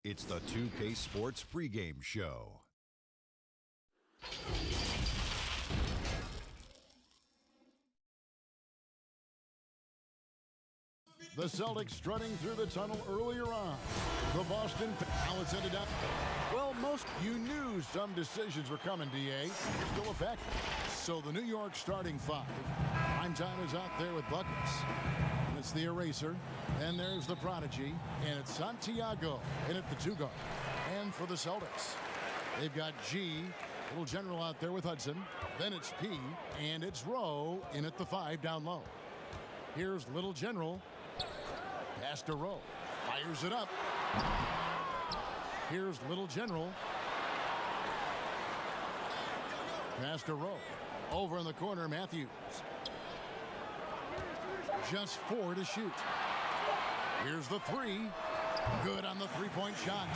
It's the 2K Sports pregame show. The Celtics strutting through the tunnel earlier on. The Boston, now it's ended up. Well, you knew some decisions were coming, DA. Still effective. So the New York starting five. Primetime is out there with buckets. And it's the eraser. And there's the prodigy. And it's Santiago in at the two guard. And for the Celtics, they've got G, little general out there with Hudson. Then it's P, and it's Rowe in at the five down low. Here's little general. Pass to Rowe. Fires it up. Here's little general. Pass to Rowe. Over in the corner, Matthews. Just 4 to shoot. Here's the three. Good on the three-point shot.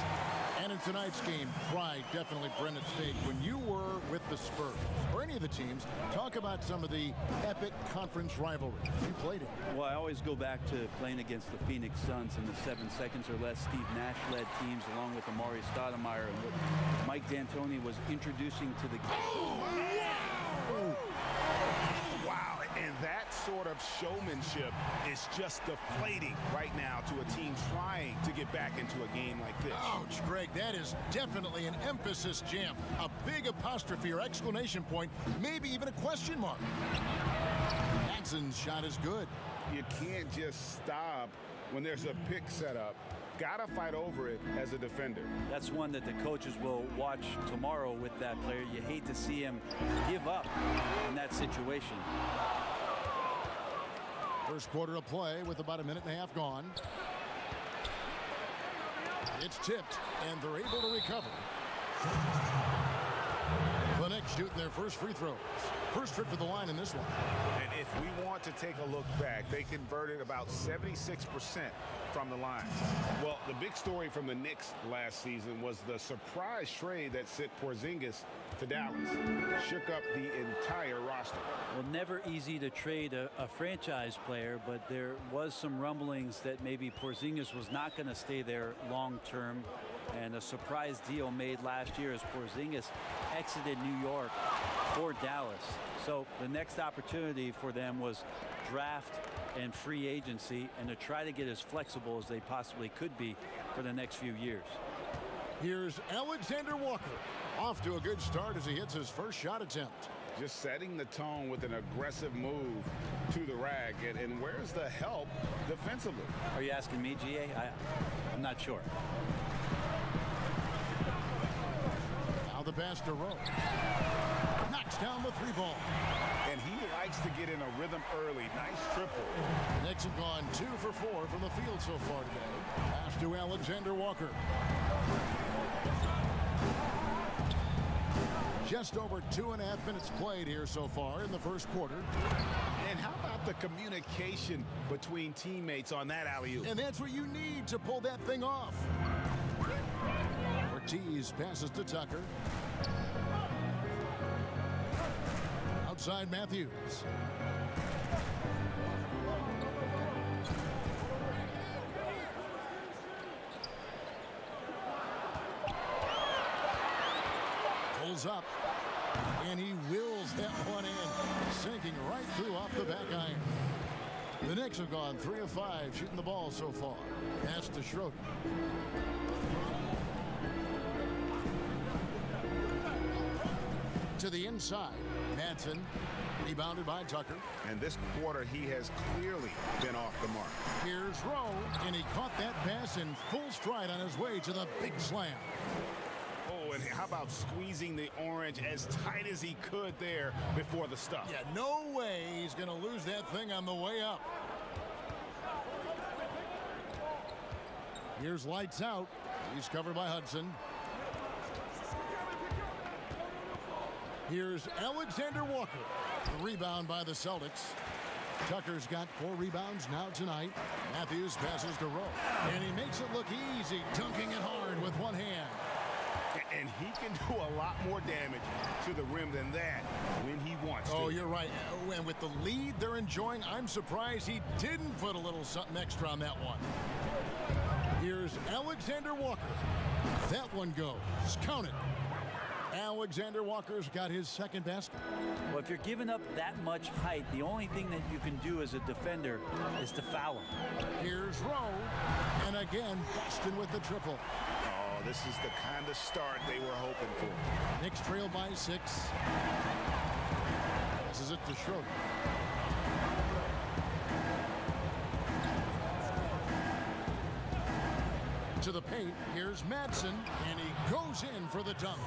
And in tonight's game, pride definitely brought at stake. When you were with the Spurs, or any of the teams, talk about some of the epic conference rivalries. You played it. Well, I always go back to playing against the Phoenix Suns in the 7 seconds or less Steve Nash-led teams, along with Amari Stoudemire, and what Mike D'Antoni was introducing to the game. Wow, and that sort of showmanship is just deflating right now to a team trying to get back into a game like this. Ouch, Greg, that is definitely an emphasis jam. A big apostrophe or exclamation point, maybe even a question mark. Jackson's shot is good. You can't just stop when there's a pick set up. Gotta fight over it as a defender. That's one that the coaches will watch tomorrow with that player. You hate to see him give up in that situation. First quarter of play with about a minute and a half gone. It's tipped, and they're able to recover. The Knicks shooting their first free throws. First trip to the line in this one. And if we want to take a look back, they converted about 76% from the line. Well, the big story from the Knicks last season was the surprise trade that sent Porzingis to Dallas. Shook up the entire roster. Well, never easy to trade a franchise player, but there was some rumblings that maybe Porzingis was not going to stay there long term. And a surprise deal made last year as Porzingis exited New York for Dallas. So the next opportunity for them was draft and free agency, and to try to get as flexible as they possibly could be for the next few years. Here's Alexander Walker. Off to a good start as he hits his first shot attempt. Just setting the tone with an aggressive move to the rack. And where's the help defensively? Are you asking me, GA? I'm not sure. Now the pass to Rowe. Knocks down the three ball. And he likes to get in a rhythm early. Nice triple. The Knicks have gone 2 for 4 from the field so far today. Pass to Alexander Walker. Just over 2.5 minutes played here so far in the first quarter. And how about the communication between teammates on that alley-oop? And that's what you need to pull that thing off. Ortiz passes to Tucker. Outside Matthews. Pulls up. And he wills that one in. Sinking right through off the back iron. The Knicks have gone 3 of 5 shooting the ball so far. Pass to Schroeder. To the inside. Madsen rebounded by Tucker. And this quarter he has clearly been off the mark. Here's Rowe, and he caught that pass in full stride on his way to the big slam. Oh, and how about squeezing the orange as tight as he could there before the stuff? Yeah, no way he's going to lose that thing on the way up. Here's lights out. He's covered by Hudson. Here's Alexander Walker. The rebound by the Celtics. Tucker's got 4 rebounds now tonight. Matthews passes to Rowe. And he makes it look easy, dunking it hard with one hand. And he can do a lot more damage to the rim than that when he wants to. Oh, you're right. And with the lead they're enjoying, I'm surprised he didn't put a little something extra on that one. Here's Alexander Walker. That one goes. Count it. Alexander Walker's got his second basket. Well, if you're giving up that much height, the only thing that you can do as a defender is to foul him. Here's Rowe. And again, Boston with the triple. Oh, this is the kind of start they were hoping for. Knicks trail by 6. This is it to Schroeder. To the paint, here's Madsen, and he goes in for the dunk.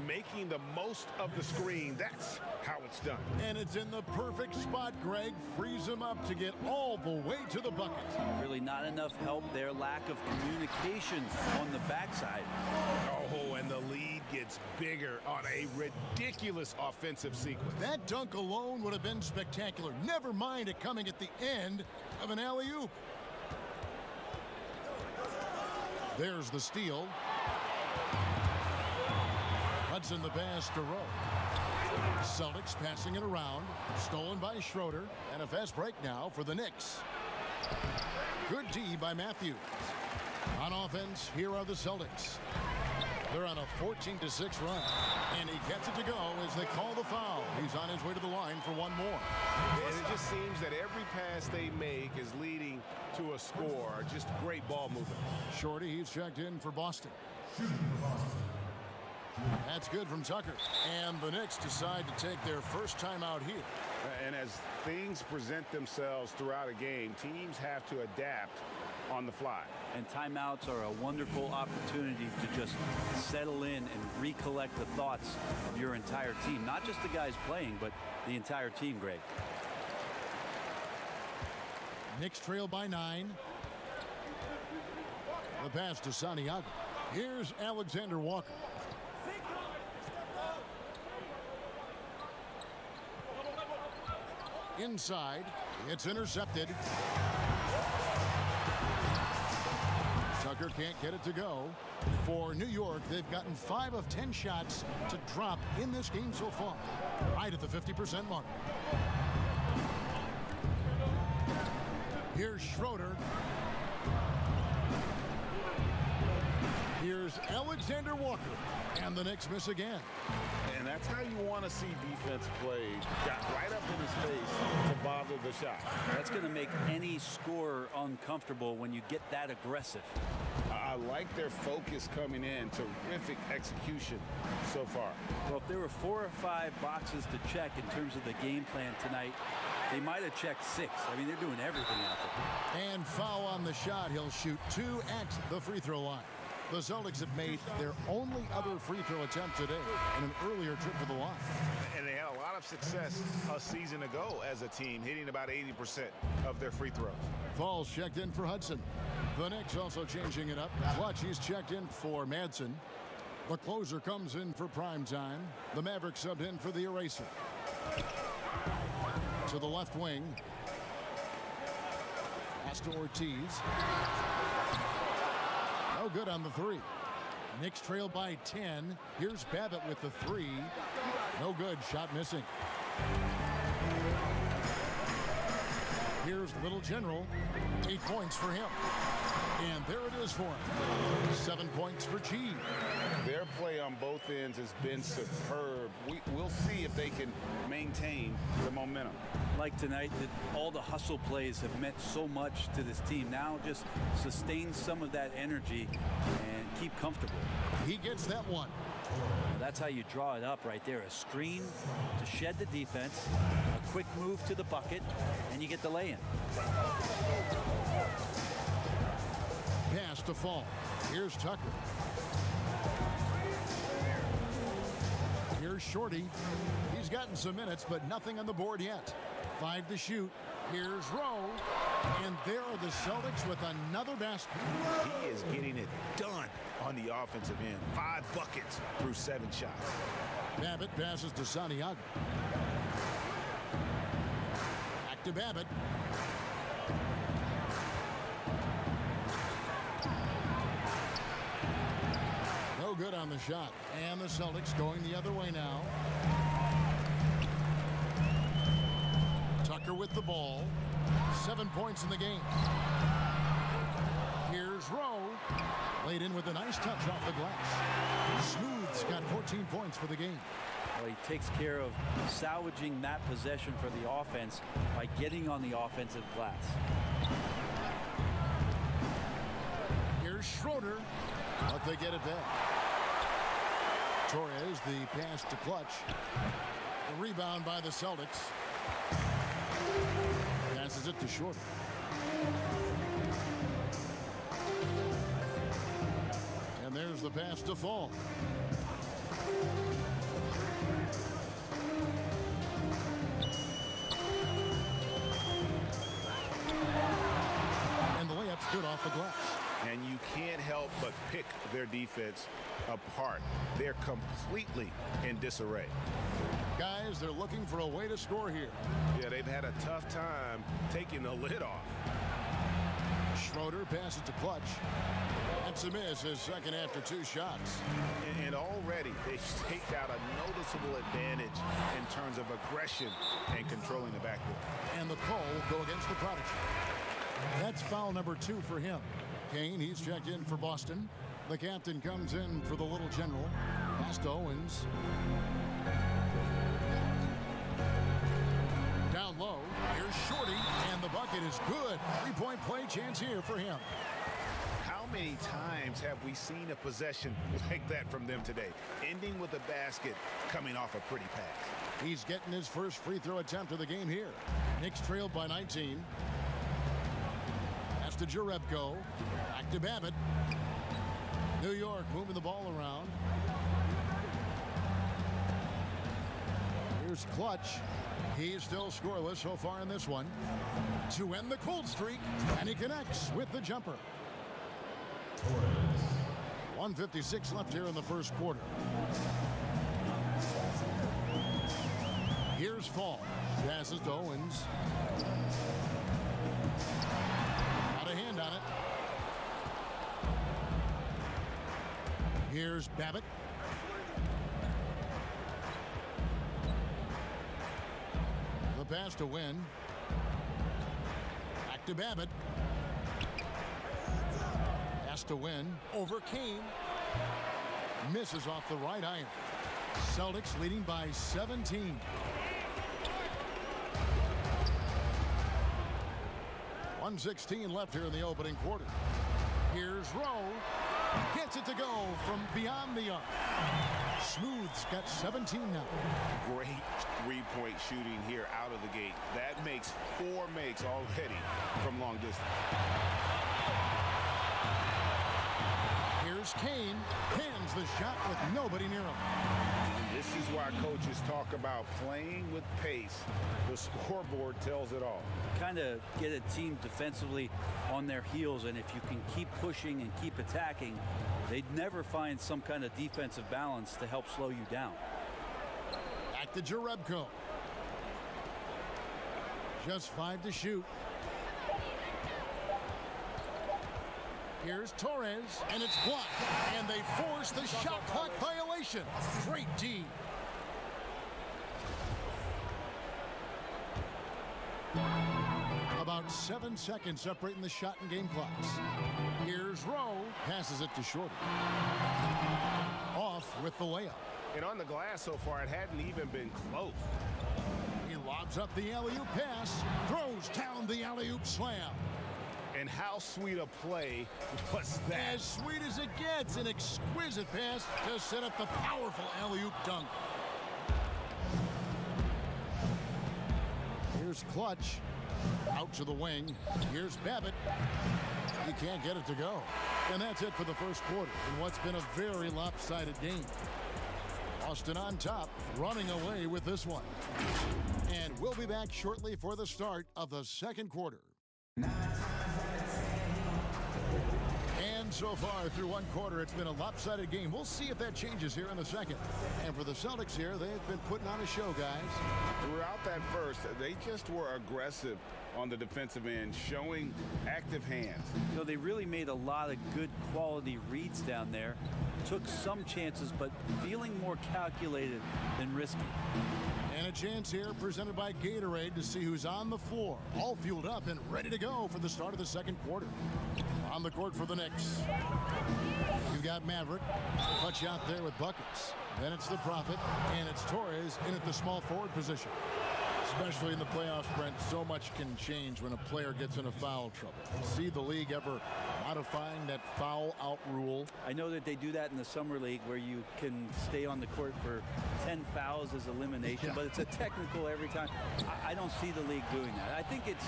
Making the most of the screen, that's how it's done. And it's in the perfect spot, Greg. Frees him up to get all the way to the bucket. Really not enough help there. Lack of communication on the backside. Oh, and the lead gets bigger on a ridiculous offensive sequence. That dunk alone would have been spectacular. Never mind it coming at the end of an alley-oop. There's the steal. Hudson the pass to Rowe. Celtics passing it around. Stolen by Schroeder. And a fast break now for the Knicks. Good D by Matthews. On offense, here are the Celtics. They're on a 14-6 run. And he gets it to go as they call the foul. He's on his way to the line for one more. And it just seems that every pass they make is leading to a score. Just great ball movement. Shorty, he's checked in for Boston. That's good from Tucker. And the Knicks decide to take their first time out here. And as things present themselves throughout a game, teams have to adapt on the fly. And timeouts are a wonderful opportunity to just settle in and recollect the thoughts of your entire team. Not just the guys playing, but the entire team, Greg. Knicks trail by 9. The pass to Santiago. Here's Alexander Walker. Inside, it's intercepted. Tucker can't get it to go. For New York, they've gotten 5 of 10 shots to drop in this game so far. Right at the 50% mark. Here's Schroeder. Here's Alexander Walker. And the Knicks miss again. And that's how you want to see defense played. Got right up in his face to bother the shot. That's going to make any scorer uncomfortable when you get that aggressive. I like their focus coming in. Terrific execution so far. Well, if there were 4 or 5 boxes to check in terms of the game plan tonight, they might have checked 6. I mean, they're doing everything out there. And foul on the shot. He'll shoot 2 at the free throw line. The Celtics have made their only other free throw attempt today in an earlier trip to the line. And they had a lot of success a season ago as a team, hitting about 80% of their free throws. Falls checked in for Hudson. The Knicks also changing it up. Clutch, he's checked in for Madsen. The closer comes in for prime time. The Mavericks subbed in for the eraser. To the left wing. Pass to Ortiz. No good on the 3. Knicks trail by 10. Here's Babbitt with the 3. No good. Shot missing. Here's Little General. 8 points for him. And there it is for him. 7 points for G. Their play on both ends has been superb. We'll see if they can maintain the momentum. Like tonight, that all the hustle plays have meant so much to this team. Now just sustain some of that energy and keep comfortable. He gets that one. That's how you draw it up right there. A screen to shed the defense, a quick move to the bucket, and you get the lay-in. Pass to Fall. Here's Tucker. Here's Shorty. He's gotten some minutes, but nothing on the board yet. 5 to shoot. Here's Rowe. And there are the Celtics with another basket. He is getting it done on the offensive end. 5 buckets through 7 shots. Babbitt passes to Santiago. Back to Babbitt. No good on the shot. And the Celtics going the other way now. Tucker with the ball. 7 points in the game. Here's Rowe. Laid in with a nice touch off the glass. Smooth's got 14 points for the game. Well, he takes care of salvaging that possession for the offense by getting on the offensive glass. Here's Schroeder, but they get it back. Torres, the pass to Clutch. The rebound by the Celtics. Passes it to Shorter. And there's the pass to Fall. And the layup's good off the glass. And you can't help but pick their defense apart. They're completely in disarray. Guys, they're looking for a way to score here. Yeah, they've had a tough time taking the lid off. Schroeder passes to Clutch. That's a miss, his second after 2 shots. And already they've staked out a noticeable advantage in terms of aggression and controlling the backcourt. And the call will go against the Prodigy. That's foul number 2 for him. Kane, he's checked in for Boston. The captain comes in for the Little General. Pass to Owens. Down low. Here's Shorty, and the bucket is good. 3-point play chance here for him. How many times have we seen a possession like that from them today, ending with a basket coming off a pretty pass? He's getting his first free throw attempt of the game here. Knicks trailed by 19. Pass to Jerebko. Back to Babbitt. New York moving the ball around. Here's Clutch. He's still scoreless so far in this one. To end the cold streak, and he connects with the jumper. 1:56 left here in the first quarter. Here's Fall. Passes to Owens. Got a hand on it. Here's Babbitt. The pass to Win. Back to Babbitt. Pass to Win. Over Kane. Misses off the right iron. Celtics leading by 17. 1:16 left here in the opening quarter. Here's Rowe. Gets it to go from beyond the arc. Smooth's got 17 now. Great three-point shooting here out of the gate. That makes 4 makes already from long distance. Here's Kane. Pins the shot with nobody near him. And this is why coaches talk about playing with pace. The scoreboard tells it all. Kind of get a team defensively on their heels, and if you can keep pushing and keep attacking, they'd never find some kind of defensive balance to help slow you down. Back to Jerebko. Just 5 to shoot. Here's Torres, and it's blocked. And they force the shot clock violation. Great D. About 7 seconds separating the shot and game clocks. Here's Rowe. Passes it to Shorty. Off with the layup. And on the glass so far, it hadn't even been close. He lobs up the alley-oop pass. Throws down the alley-oop slam. And how sweet a play was that? As sweet as it gets. An exquisite pass to set up the powerful alley-oop dunk. Here's Clutch. Out to the wing. Here's Babbitt. He can't get it to go. And that's it for the first quarter in what's been a very lopsided game. Boston on top, running away with this one. And we'll be back shortly for the start of the second quarter. And so far through one quarter, it's been a lopsided game. We'll see if that changes here in the second. And for the Celtics here, they've been putting on a show, guys. Throughout that first, they just were aggressive on the defensive end, showing active hands. You know, they really made a lot of good quality reads down there. Took some chances, but feeling more calculated than risky. And a chance here presented by Gatorade to see who's on the floor. All fueled up and ready to go for the start of the second quarter. On the court for the Knicks, you've got Maverick. Clutch out there with buckets. Then it's the Prophet, and it's Torres in at the small forward position. Especially in the playoffs, Brent, so much can change when a player gets into foul trouble. See the league ever modifying that foul out rule? I know that they do that in the summer league where you can stay on the court for 10 fouls as elimination, but it's a technical every time. I don't see the league doing that. I think it's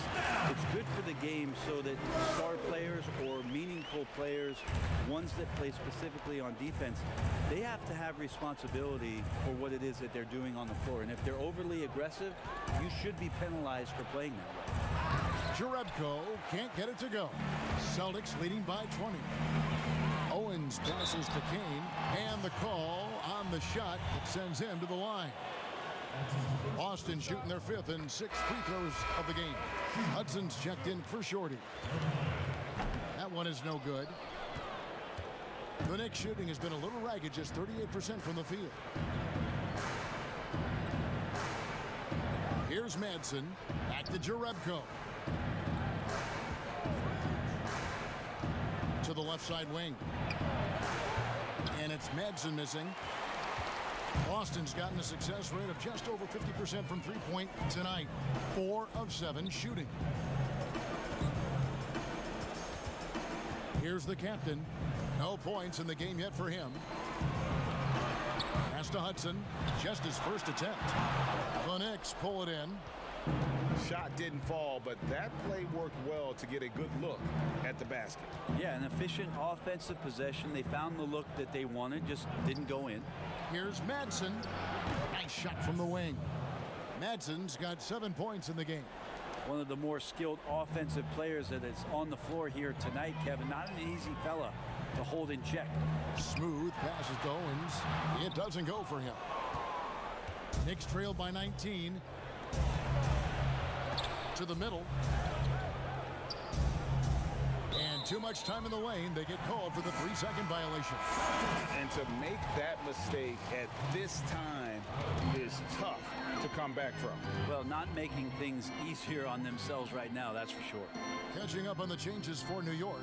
good for the game so that star players or meaningful players, ones that play specifically on defense, they have to have responsibility for what it is that they're doing on the floor. And if they're overly aggressive, you should be penalized for playing that way. Jerebko can't get it to go. Celtics leading by 20. Owens passes to Kane, and the call on the shot that sends him to the line. Boston shooting their 5th and 6th free throws of the game. Hudson's checked in for Shorty. That one is no good. The Knicks shooting has been a little ragged, just 38% from the field. Here's Madsen. Back to Jerebko. To the left side wing. And it's Madsen missing. Boston's gotten a success rate of just over 50% from three-point tonight. 4 of 7 shooting. Here's the captain. No points in the game yet for him. Pass to Hudson. Just his first attempt. The Knicks pull it in. Shot didn't fall, but that play worked well to get a good look at the basket. Yeah, an efficient offensive possession. They found the look that they wanted, just didn't go in. Here's Madsen. Nice shot from the wing. Madsen's got 7 points in the game. One of the more skilled offensive players that is on the floor here tonight, Kevin. Not an easy fella to hold in check. Smooth passes to Owens. It doesn't go for him. Knicks trailed by 19. To the middle. And too much time in the lane. They get called for the 3-second violation. And to make that mistake at this time is tough to come back from. Well, not making things easier on themselves right now, that's for sure. Catching up on the changes for New York.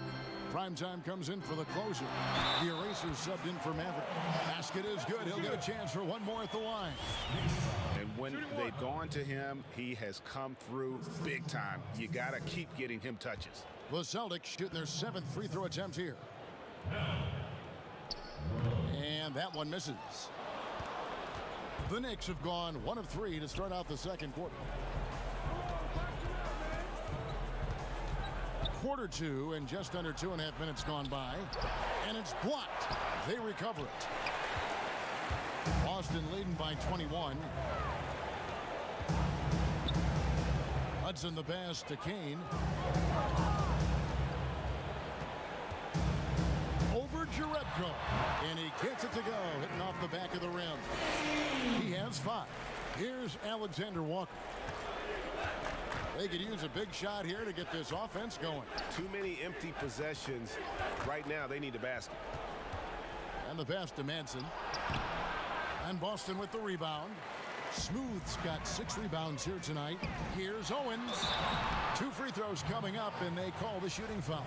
Primetime comes in for the closer. The eraser subbed in for Maverick. Basket is good. He'll get a chance for one more at the line. And when they've gone to him, he has come through big time. You got to keep getting him touches. The Celtics shooting their 7th free throw attempt here. And that one misses. The Knicks have gone 1 of 3 to start out the second quarter. Quarter 2 and just under 2.5 minutes gone by. And it's blocked. They recover it. Boston leading by 21. Hudson the pass to Kane. Over Jerebko. And he gets it to go, hitting off the back of the rim. He has 5. Here's Alexander Walker. They could use a big shot here to get this offense going. Too many empty possessions. Right now, they need a basket. And the pass to Madsen. And Boston with the rebound. Smooth's got 6 rebounds here tonight. Here's Owens. 2 free throws coming up, and they call the shooting foul.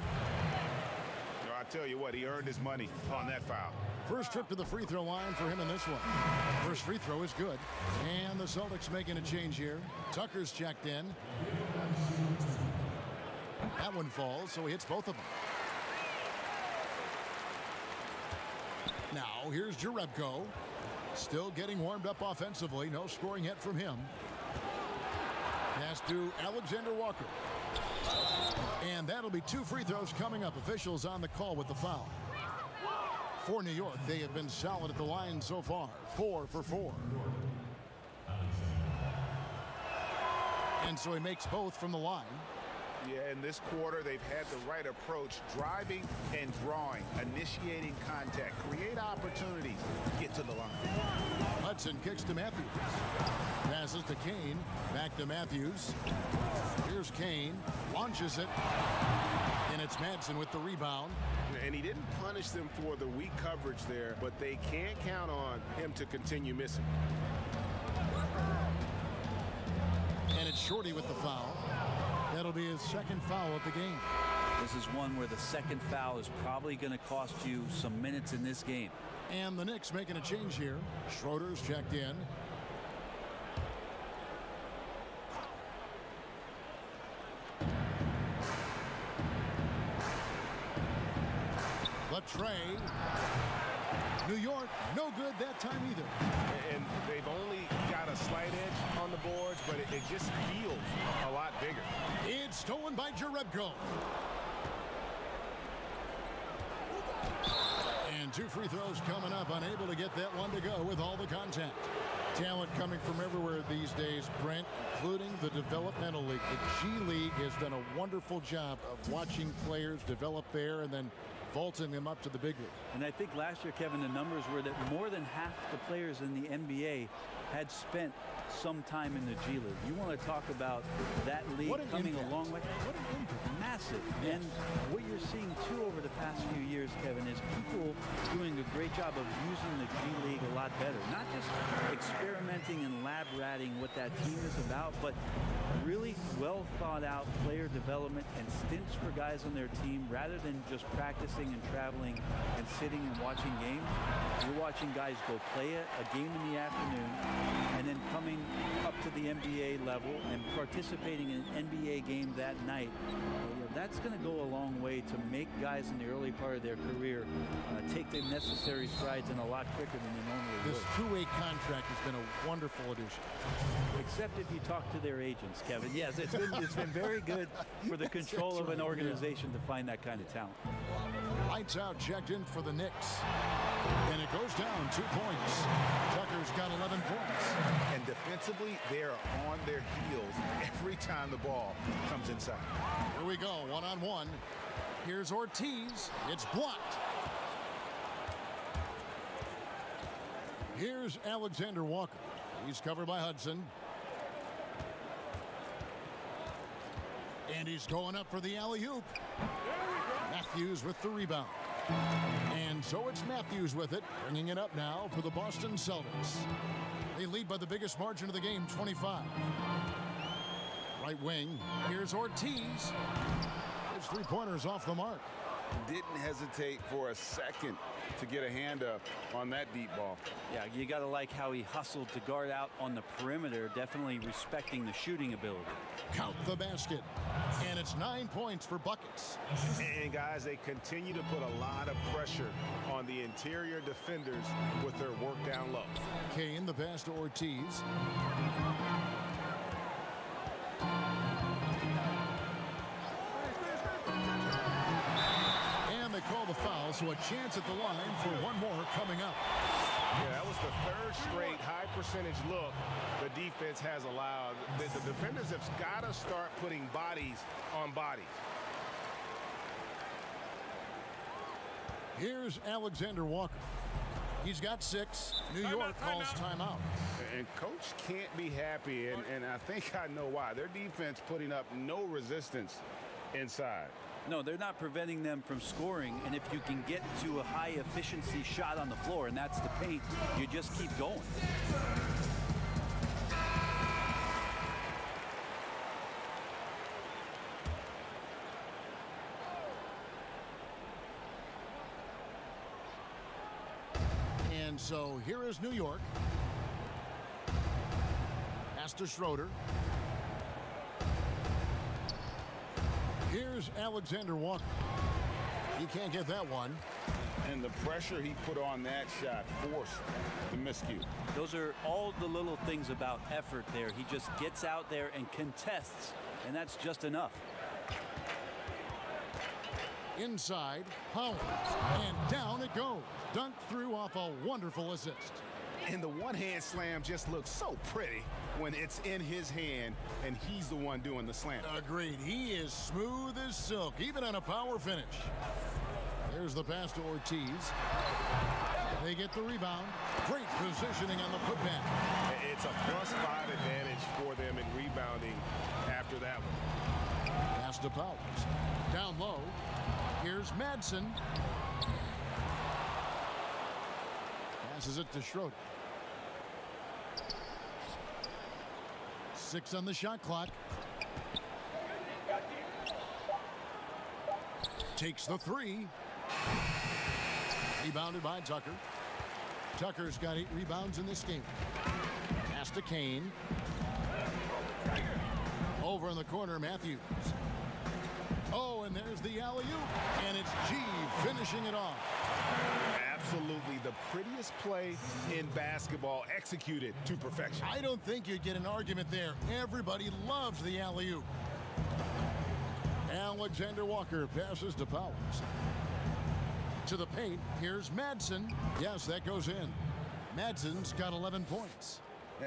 I tell you what, he earned his money on that foul. First trip to the free throw line for him in this one. First free throw is good. And the Celtics making a change here. Tucker's checked in. That one falls, so he hits both of them. Now, here's Jerebko. Still getting warmed up offensively. No scoring yet from him. Pass to Alexander Walker. And that'll be 2 free throws coming up. Officials on the call with the foul. For New York, they have been solid at the line so far. 4 for 4. And so he makes both from the line. Yeah, in this quarter, they've had the right approach, driving and drawing, initiating contact, create opportunities, get to the line. Hudson kicks to Matthews. Passes to Kane. Back to Matthews. Here's Kane. Launches it. And it's Madsen with the rebound. And he didn't punish them for the weak coverage there, but they can't count on him to continue missing. Shorty with the foul. That'll be his second foul of the game. This is one where the second foul is probably going to cost you some minutes in this game. And the Knicks making a change here. Schroeder's checked in. Latrey. New York, no good that time either. And they've only got a slight edge on the boards, but it just feels a lot bigger. It's stolen by Jerebko. And 2 free throws coming up, unable to get that one to go with all the contact. Talent coming from everywhere these days, Brent, including the developmental league. The G League has done a wonderful job of watching players develop there and then vaulting them up to the big league. And I think last year, Kevin, the numbers were that more than half the players in the NBA had spent some time in the G League. You want to talk about that league coming a long way? What an impact. Massive. Yes. And what you're seeing, too, over the past few years, Kevin, is people doing a great job of using the G League a lot better. Not just experimenting and lab ratting what that team is about, but really well thought out player development and stints for guys on their team rather than just practicing and traveling and sitting and watching games. You're watching guys go play a game in the afternoon and then coming up to the NBA level and participating in an NBA game that night. That's going to go a long way to make guys in the early part of their career take the necessary strides in a lot quicker than they normally would. This two-way contract has been a wonderful addition. Except if you talk to their agents, Kevin. Yes, it's been very good for the control of an organization to find that kind of talent. Lights out, checked in for the Knicks. And it goes down 2 points. Tucker's got 11 points. And defensively, they're on their heels every time the ball comes inside. Here we go, one-on-one. Here's Ortiz. It's blocked. Here's Alexander Walker. He's covered by Hudson. And he's going up for the alley-oop. Matthews with the rebound. And so it's Matthews with it, bringing it up now for the Boston Celtics. They lead by the biggest margin of the game, 25. Right wing, here's Ortiz. His three-pointers off the mark. Didn't hesitate for a second to get a hand up on that deep ball. Yeah, you got to like how he hustled to guard out on the perimeter, definitely respecting the shooting ability. Count the basket. And it's 9 points for buckets. And guys, they continue to put a lot of pressure on the interior defenders with their work down low. Kane, the pass to Ortiz. And they call the foul, so a chance at the line for one more coming up. Yeah, that was the third straight high percentage look the defense has allowed. The defenders have got to start putting bodies on bodies. Here's Alexander Walker. He's got 6. New York calls timeout. And coach can't be happy, and I think I know why. Their defense putting up no resistance inside. No, they're not preventing them from scoring, and if you can get to a high efficiency shot on the floor, and that's the paint, you just keep going. And so here is New York. Pass to Schroeder. Here's Alexander Walker. He can't get that one. And the pressure he put on that shot forced the miscue. Those are all the little things about effort there. He just gets out there and contests, and that's just enough. Inside, Howard. And down it goes. Dunked through off a wonderful assist. And the one-hand slam just looks so pretty when it's in his hand and he's the one doing the slam. Agreed. He is smooth as silk, even on a power finish. There's the pass to Ortiz. They get the rebound. Great positioning on the putback. It's a +5 advantage for them in rebounding after that one. Pass to Powers. Down low. Here's Madsen. Passes it to Schroeder. 6 on the shot clock. Takes the 3. Rebounded by Tucker. Tucker's got 8 rebounds in this game. Pass to Kane. Over in the corner, Matthews. Oh, and there's the alley-oop. And it's G finishing it off. Absolutely the prettiest play in basketball, executed to perfection. I don't think you'd get an argument there. Everybody loves the alley-oop. Alexander Walker passes to Powers. To the paint, here's Madsen. Yes, that goes in. Madsen's got 11 points.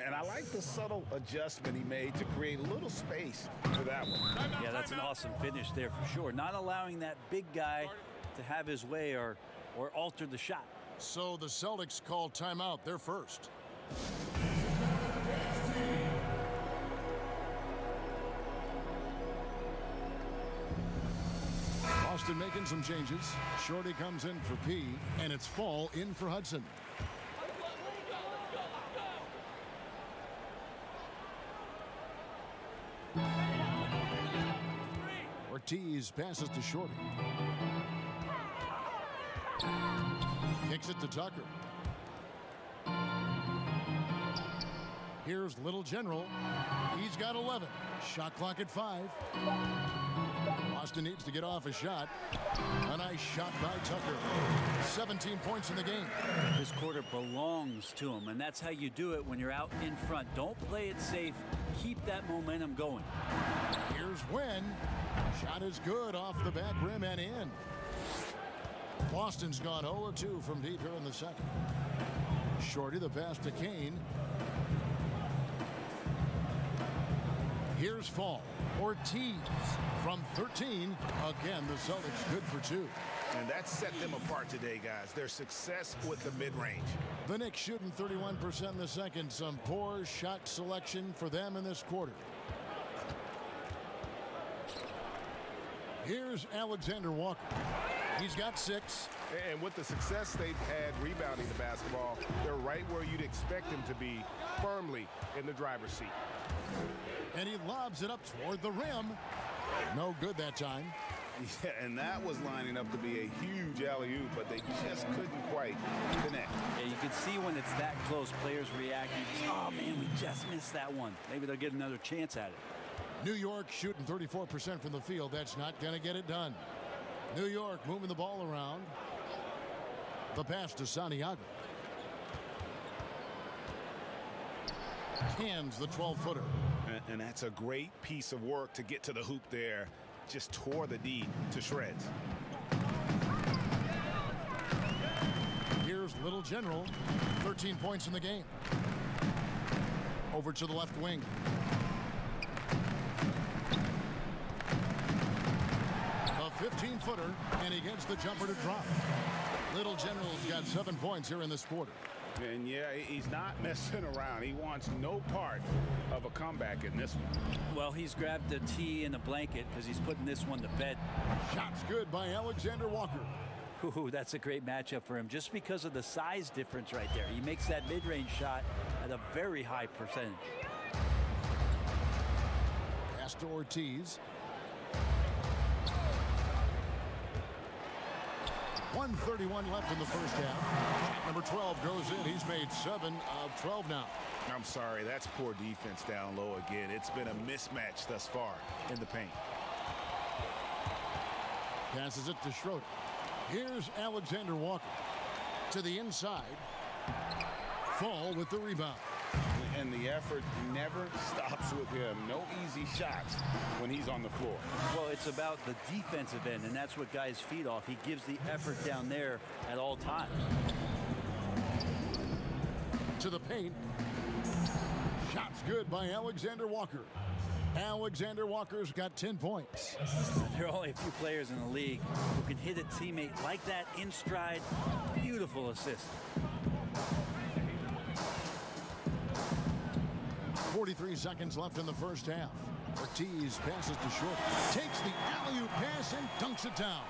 And I like the subtle adjustment he made to create a little space for that one. Yeah, that's an awesome finish there for sure. Not allowing that big guy to have his way or alter the shot. So the Celtics call timeout. They're first. Boston making some changes. Shorty comes in for P, and it's Fall in for Hudson. Ortiz passes to Shorty. Kicks it to Tucker. Here's Little General. He's got 11. Shot clock at 5. Boston needs to get off a shot. A nice shot by Tucker. 17 points in the game. This quarter belongs to him, and that's how you do it when you're out in front. Don't play it safe. Keep that momentum going. Here's Wen. Shot is good off the back rim and in. Boston's gone 0-2 from deep here in the second. Shorty the pass to Kane. Here's Fall. Ortiz from 13. Again, the Celtics good for 2. And that set them apart today, guys. Their success with the mid-range. The Knicks shooting 31% in the second. Some poor shot selection for them in this quarter. Here's Alexander Walker. He's got 6. And with the success they've had rebounding the basketball, they're right where you'd expect them to be, firmly in the driver's seat. And he lobs it up toward the rim. No good that time. Yeah, and that was lining up to be a huge alley-oop, but they just couldn't quite connect. Yeah, you can see when it's that close, players reacting. Oh, man, we just missed that one. Maybe they'll get another chance at it. New York shooting 34% from the field. That's not going to get it done. New York moving the ball around. The pass to Santiago. Hands the 12-footer. And that's a great piece of work to get to the hoop there. Just tore the D to shreds. Here's Little General. 13 points in the game. Over to the left wing. A 15-footer, and he gets the jumper to drop. Little General's got 7 points here in this quarter. And yeah, he's not messing around. He wants no part of a comeback in this one. Well, he's grabbed a tee and a blanket because he's putting this one to bed. Shots good by Alexander Walker. Ooh, that's a great matchup for him just because of the size difference right there. He makes that mid-range shot at a very high percentage. Pass to Ortiz. 1:31 left in the first half. Number 12 goes in. He's made 7 of 12 now. I'm sorry, that's poor defense down low again. It's been a mismatch thus far in the paint. Passes it to Schroeder. Here's Alexander Walker. To the inside. Fall with the rebound. And the effort never stops with him. No easy shots when he's on the floor. Well, it's about the defensive end, and that's what guys feed off. He gives the effort down there at all times. To the paint. Shots good by Alexander Walker. Alexander Walker's got 10 points. There are only a few players in the league who can hit a teammate like that in stride. Beautiful assist. 43 seconds left in the first half. Ortiz passes to Short. Takes the alley-oop pass and dunks it down.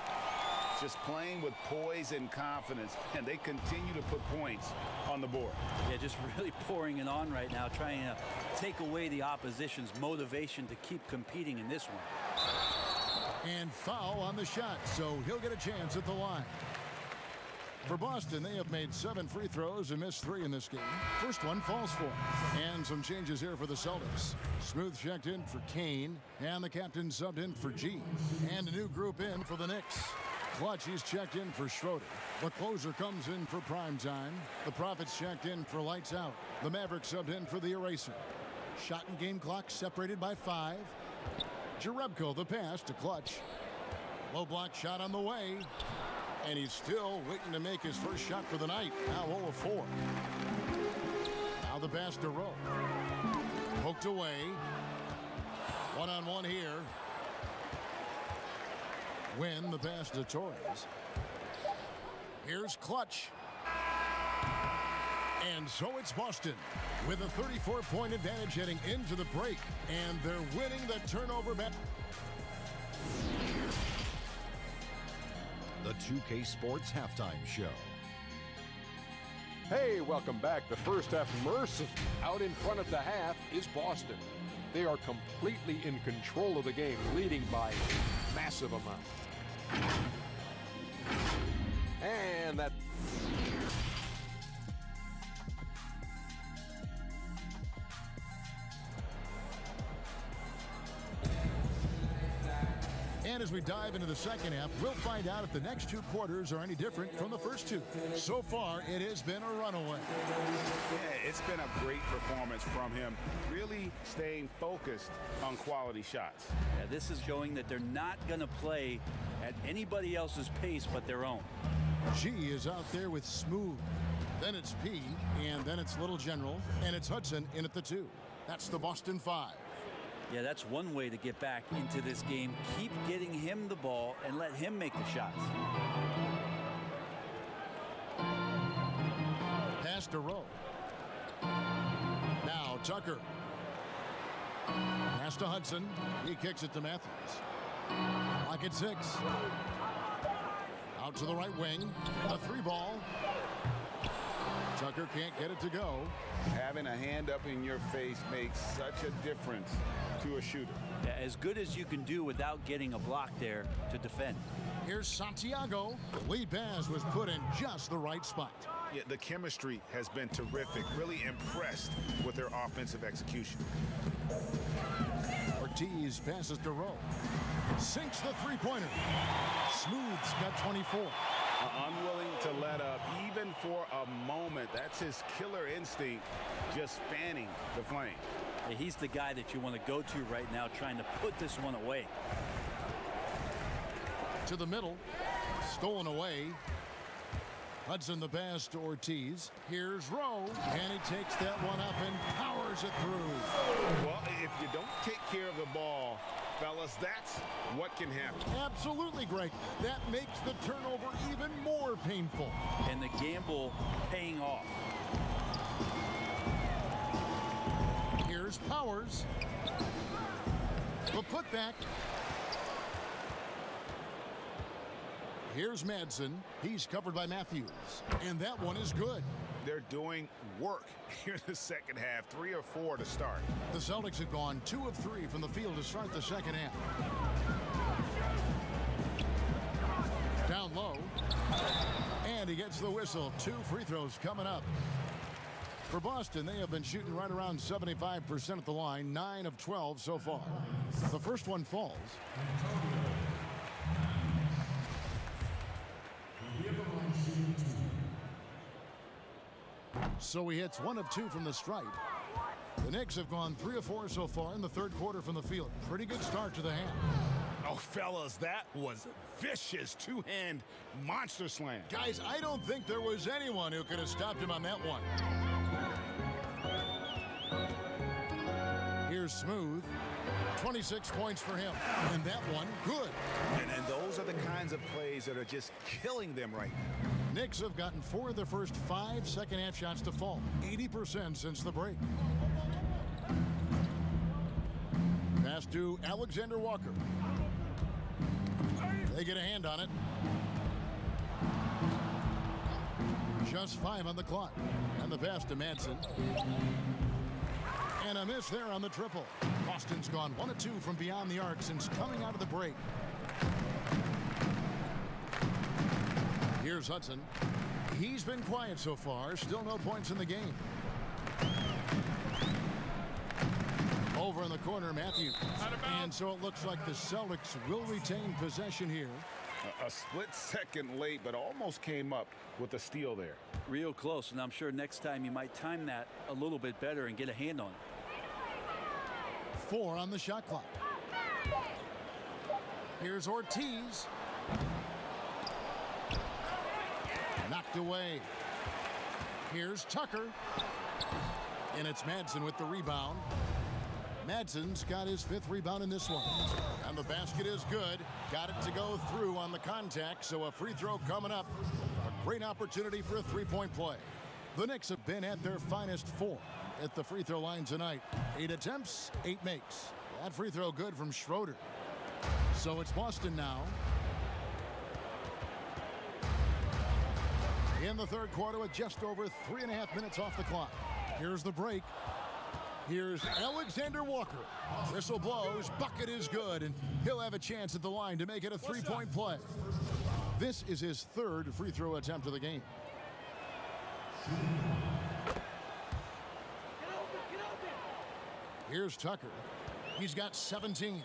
just playing with poise and confidence, and they continue to put points on the board. Yeah, just really pouring it on right now, trying to take away the opposition's motivation to keep competing in this one. And foul on the shot, so he'll get a chance at the line. For Boston, they have made 7 free throws and missed 3 in this game. First one falls for him. And some changes here for the Celtics. Smooth checked in for Kane, and the captain subbed in for G. And a new group in for the Knicks. Clutch, he's checked in for Schroeder. The closer comes in for prime time. The Prophets checked in for lights out. The Mavericks subbed in for the eraser. Shot and game clock separated by 5. Jerebko the pass to Clutch. Low block shot on the way. And he's still waiting to make his first shot for the night. Now 0 of 4. Now the pass to Rowe. Poked away. One-on-one here. Win the pass to Torres. Here's Clutch. And so it's Boston with a 34-point advantage heading into the break. And they're winning the turnover battle. The 2K Sports Halftime Show. Hey, welcome back. The first half merciful. Out in front of the half is Boston. They are completely in control of the game, leading by a massive amount. And that... And as we dive into the second half, we'll find out if the next 2 quarters are any different from the first 2. So far, it has been a runaway. Yeah, it's been a great performance from him, really staying focused on quality shots. Yeah, this is showing that they're not going to play at anybody else's pace but their own. G is out there with Smooth. Then it's P, and then it's Little General, and it's Hudson in at the 2. That's the Boston 5. Yeah, that's one way to get back into this game. Keep getting him the ball and let him make the shots. Pass to Rowe. Now Tucker. Pass to Hudson. He kicks it to Matthews. Lock at 6. Out to the right wing. A 3 ball. Tucker can't get it to go. Having a hand up in your face makes such a difference to a shooter. Yeah, as good as you can do without getting a block there to defend. Here's Santiago. The lead pass was put in just the right spot. Yeah, the chemistry has been terrific. Really impressed with their offensive execution. Ortiz passes to Rowe. Sinks the 3-pointer. Smooth's got 24. Unwilling to let up even for a moment. That's his killer instinct, just fanning the flame. Yeah, he's the guy that you want to go to right now, trying to put this one away. To the middle. Stolen away. Hudson the pass to Ortiz. Here's Rowe. And he takes that one up and powers it through. Well, if you don't take care of the ball, fellas, that's what can happen. Absolutely, Greg. That makes the turnover even more painful. And the gamble paying off. Here's Powers. The putback. Here's Madsen. He's covered by Matthews. And that one is good. They're doing work here in the second half. 3 or 4 to start. The Celtics have gone 2 of 3 from the field to start the second half. Down low. And he gets the whistle. 2 free throws coming up. For Boston, they have been shooting right around 75% at the line. 9 of 12 so far. The first one falls. So he hits 1 of 2 from the stripe. The Knicks have gone 3 of 4 so far in the third quarter from the field. Pretty good start to the half. Oh, fellas, that was vicious 2-hand monster slam. Guys, I don't think there was anyone who could have stopped him on that one. Here's Smooth. 26 points for him. And that one, good. And those are the kinds of plays that are just killing them right now. Knicks have gotten 4 of their first 5 second-half shots to fall. 80% since the break. Pass to Alexander Walker. They get a hand on it. Just 5 on the clock. And the pass to Madsen. And a miss there on the triple. Boston's gone 1 of 2 from beyond the arc since coming out of the break. Here's Hudson. He's been quiet so far. Still no points in the game. Over in the corner, Matthews. And so it looks like the Celtics will retain possession here. A split second late, but almost came up with a steal there. Real close, and I'm sure next time you might time that a little bit better and get a hand on it. 4 on the shot clock. Here's Ortiz. Knocked away. Here's Tucker. And it's Madsen with the rebound. Madsen's got his 5th rebound in this one. And the basket is good. Got it to go through on the contact, so a free throw coming up. A great opportunity for a three-point play. The Knicks have been at their finest 4 at the free throw line tonight. 8 attempts, 8 makes. That free throw good from Schroeder. So it's Boston now. In the third quarter with just over 3.5 minutes off the clock. Here's the break. Here's Alexander Walker. Whistle blows, bucket is good, and he'll have a chance at the line to make it a three-point play. This is his 3rd free throw attempt of the game. Here's Tucker. He's got 17.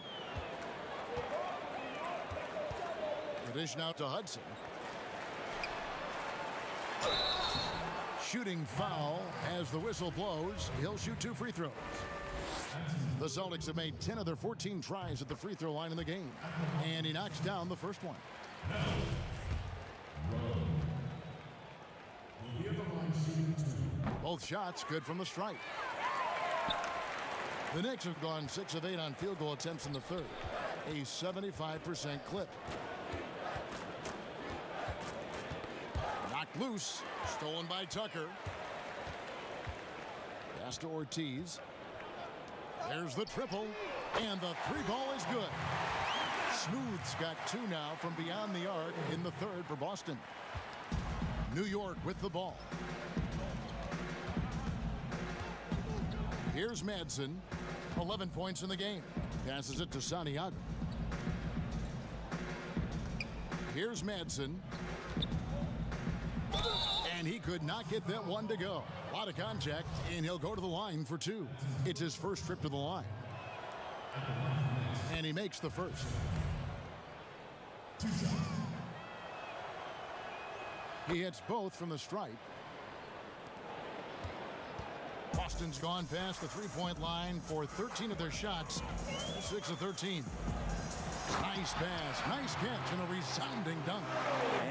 The dish now to Hudson. Shooting foul as the whistle blows. He'll shoot 2 free throws. The Celtics have made 10 of their 14 tries at the free throw line in the game. And he knocks down the first one. Both shots good from the stripe. The Knicks have gone 6 of 8 on field goal attempts in the third. A 75% clip. Knocked loose. Stolen by Tucker. Pass to Ortiz. There's the triple. And the 3-ball is good. Smooth's got 2 now from beyond the arc in the third for Boston. New York with the ball. Here's Madsen. 11 points in the game. Passes it to Santiago. Here's Madsen. And he could not get that one to go. A lot of contact, and he'll go to the line for 2. It's his first trip to the line. And he makes the first. He hits both from the stripe. Boston's gone past the three-point line for 13 of their shots. 6 of 13. Nice pass, nice catch, and a resounding dunk.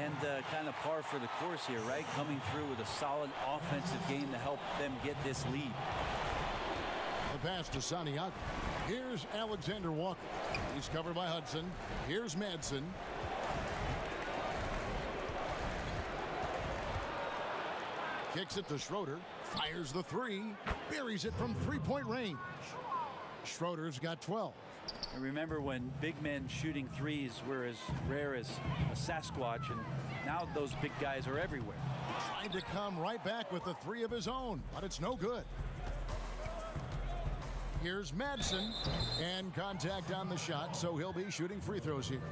And kind of par for the course here, right? Coming through with a solid offensive game to help them get this lead. The pass to Santiago. Here's Alexander Walker. He's covered by Hudson. Here's Madsen. Kicks it to Schroeder. Fires the 3. Buries it from 3-point range. Schroeder's got 12. And remember when big men shooting threes were as rare as a Sasquatch, and now those big guys are everywhere. Tried to come right back with the 3 of his own, but it's no good. Here's Madsen, and contact on the shot, so he'll be shooting free throws here.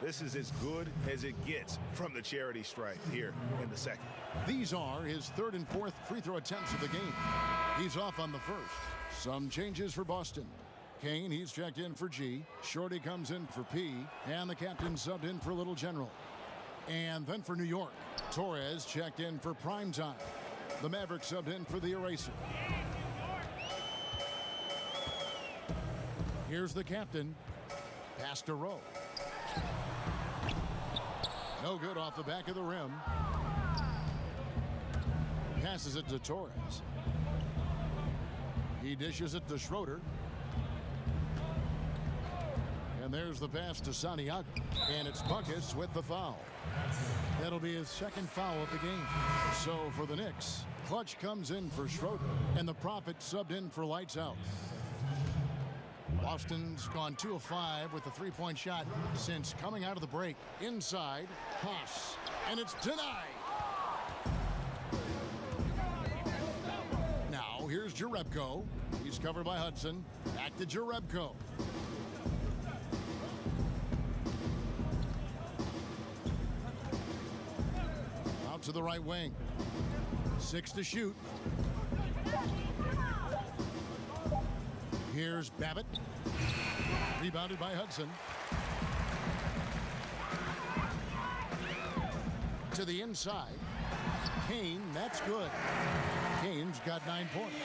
This is as good as it gets from the charity stripe here in the second. These are his 3rd and 4th free throw attempts of the game. He's off on the first. Some changes for Boston. Kane, he's checked in for G. Shorty comes in for P. And the captain subbed in for Little General. And then for New York, Torres checked in for Prime Time. The Mavericks subbed in for the Eraser. Here's the captain. Pass to Rowe. No good off the back of the rim. Passes it to Torres. He dishes it to Schroeder. And there's the pass to Santiago. And it's Buckets with the foul. That'll be his 2nd foul of the game. So for the Knicks, Clutch comes in for Schroeder. And the Prophet subbed in for Lights Out. Boston's gone 2 of 5 with the 3-point shot since coming out of the break. Inside, Haas. And it's denied. Here's Jerebko. He's covered by Hudson. Back to Jerebko. Out to the right wing. 6 to shoot. Here's Babbitt. Rebounded by Hudson. To the inside. Kane, that's good. Kane's got 9 points.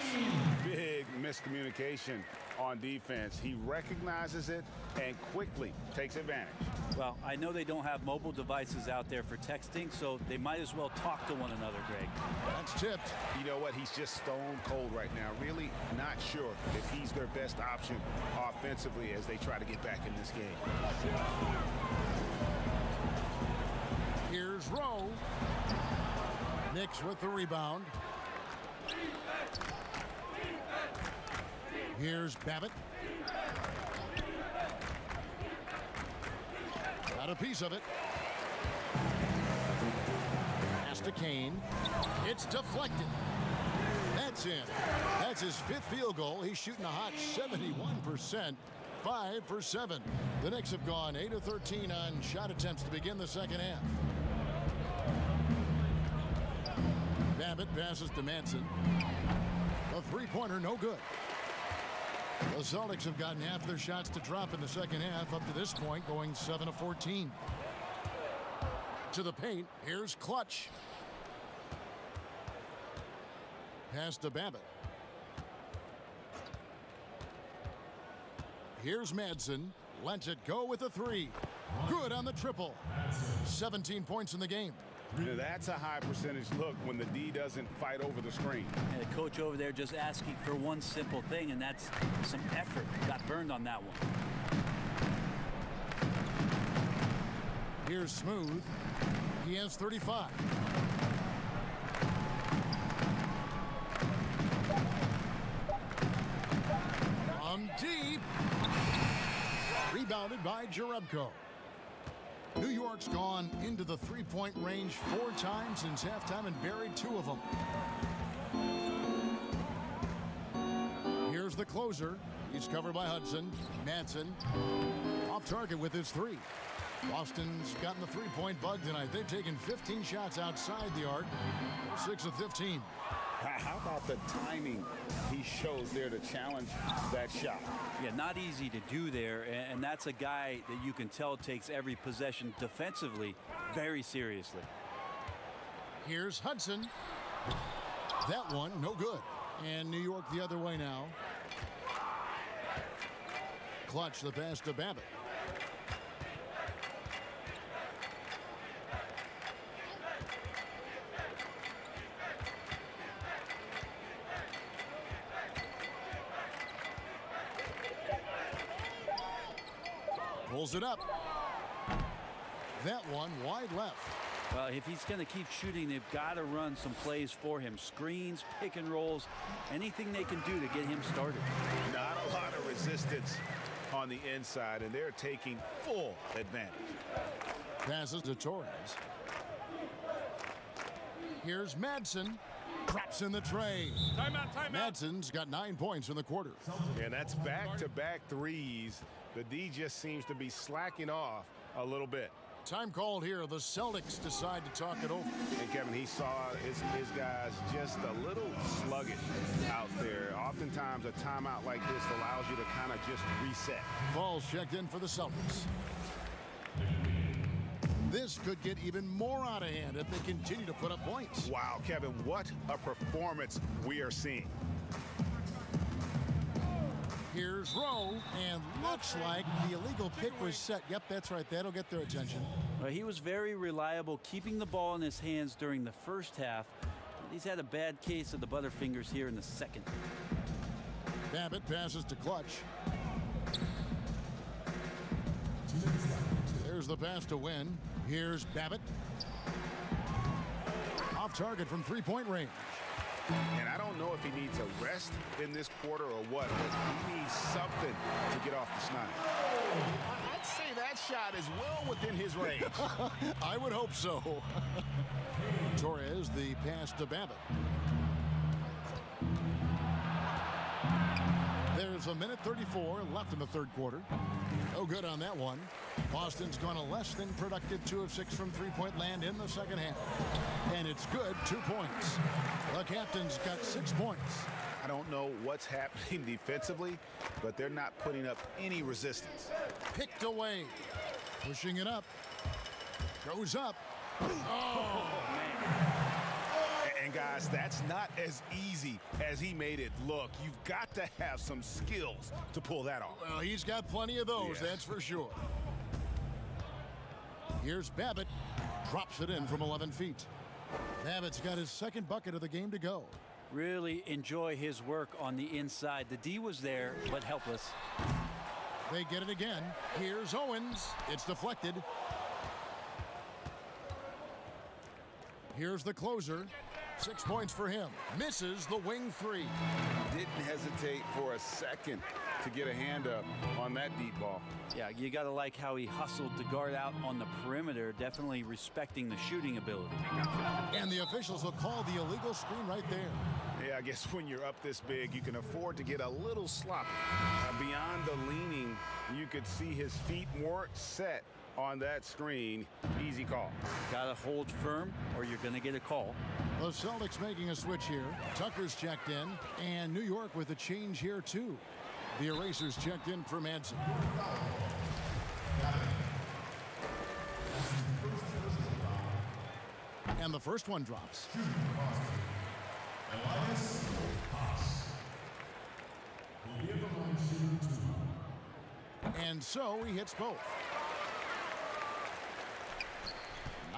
Big miscommunication on defense. He recognizes it and quickly takes advantage. Well, I know they don't have mobile devices out there for texting, so they might as well talk to one another, Greg. That's tipped. You know what? He's just stone cold right now. Really not sure if he's their best option offensively as they try to get back in this game. Here's Rowe. Knicks with the rebound. Here's Babbitt. Got a piece of it. Pass to Kane. It's deflected. That's in. That's his 5th field goal. He's shooting a hot 71%. 5 for 7. The Knicks have gone 8 of 13 on shot attempts to begin the second half. Babbitt passes to Manson. A three-pointer, no good. The Celtics have gotten half their shots to drop in the second half up to this point, going 7 of 14. To the paint, here's Clutch. Pass to Babbitt. Here's Madsen. Lets it go with a 3. Good on the triple. 17 points in the game. Now that's a high percentage look when the D doesn't fight over the screen. And the coach over there just asking for one simple thing, and that's some effort. Got burned on that one. Here's Smooth. He has 35. From deep. Rebounded by Jerebko. New York's gone into the three-point range 4 times since halftime and buried 2 of them. Here's the closer. He's covered by Hudson. Madsen off target with his 3. Boston's gotten the three-point bug tonight. They've taken 15 shots outside the arc. 6 of 15. How about the timing he shows there to challenge that shot? Yeah, not easy to do there, and that's a guy that you can tell takes every possession defensively very seriously. Here's Hudson. That one, no good. And New York the other way now. Clutch the pass to Babbitt. Pulls it up. That one wide left. Well, if he's going to keep shooting, they've got to run some plays for him. Screens, pick and rolls, anything they can do to get him started. Not a lot of resistance on the inside, and they're taking full advantage. Passes to Torres. Here's Madsen. Drops in the tray. Timeout, timeout. Madsen's got 9 points in the quarter. And that's back-to-back threes. The D just seems to be slacking off a little bit. Time called here. The Celtics decide to talk it over. And Kevin, he saw his guys just a little sluggish out there. Oftentimes a timeout like this allows you to kind of just reset. Ball's checked in for the Celtics. This could get even more out of hand if they continue to put up points. Wow, Kevin, what a performance we are seeing. Here's Rowe, and looks like the illegal pick was set. Yep, that's right. That'll get their attention. Well, he was very reliable, keeping the ball in his hands during the first half. He's had a bad case of the butterfingers here in the second. Babbitt passes to Clutch. There's the pass to Wynn. Here's Babbitt. Off target from three-point range. And I don't know if he needs a rest in this quarter or what, but he needs something to get off the snide. I'd say that shot is well within his range. I would hope so. Torres, the pass to Babbitt. There's a minute 34 left in the third quarter. No good on that one. Boston's gone a less than productive 2 of 6 from three-point land in the second half. And it's good, 2 points. The captain's got 6 points. I don't know what's happening defensively, but they're not putting up any resistance. Picked away. Pushing it up. Goes up. Oh, man. And guys, that's not as easy as he made it look. You've got to have some skills to pull that off. Well, he's got plenty of those, Yeah. that's for sure. Here's Babbitt. Drops it in from 11 feet. Babbitt's got his second bucket of the game to go. Really enjoy his work on the inside. The D was there, but helpless. They get it again. Here's Owens. It's deflected. Here's the closer. 6 points for him. Misses the wing three. Didn't hesitate for a second to get a hand up on that deep ball. Yeah, you got to like how he hustled to guard out on the perimeter, definitely respecting the shooting ability. And the officials will call the illegal screen right there. Yeah, I guess when you're up this big, you can afford to get a little sloppy. Beyond the leaning, you could see his feet weren't set on that screen. Easy call. Got to hold firm or you're going to get a call. The Celtics making a switch here. Tucker's checked in, and New York with a change here, too. The erasers checked in for Madsen. And the first one drops. And so he hits both.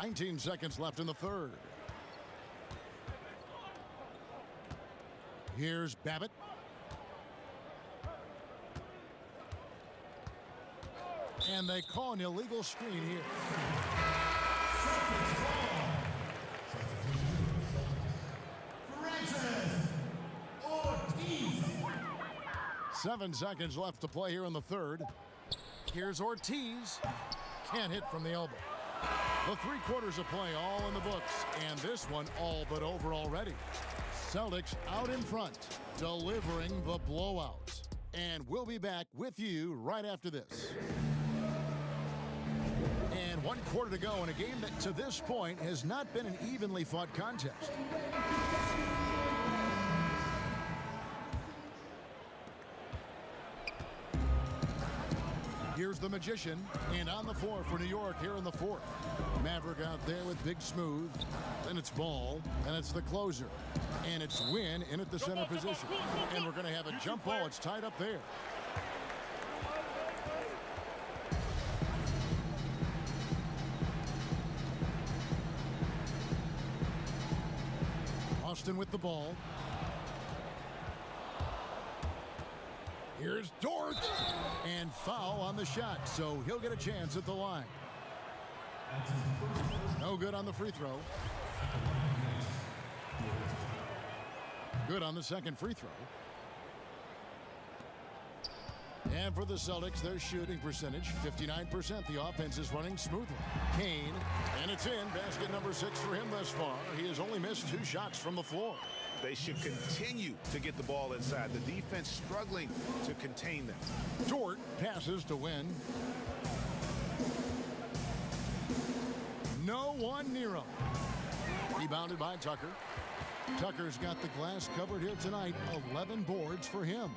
19 seconds left in the third. Here's Babbitt. And they call an illegal screen here. 7 seconds left to play here in the third. Here's Ortiz. Can't hit from the elbow. The 3 quarters of play all in the books, and this one all but over already. Celtics out in front, delivering the blowout. And we'll be back with you right after this. And 1 quarter to go in a game that to this point has not been an evenly fought contest. Here's the Magician, and on the floor for New York here in the fourth. Maverick out there with Big Smooth. Then it's Ball, and it's the closer. And it's Wynn in at the center position. And we're going to have a jump ball. It's tied up there. Austin with the ball. Here's Dort. And foul on the shot, so he'll get a chance at the line. No good on the free throw. Good on the second free throw. And for the Celtics, their shooting percentage, 59%. The offense is running smoothly. Kane, and it's in. Basket number 6 for him thus far. He has only missed 2 shots from the floor. They should continue to get the ball inside. The defense struggling to contain them. Dort passes to Wynn. No one near him. Rebounded by Tucker. Tucker's got the glass covered here tonight. 11 boards for him.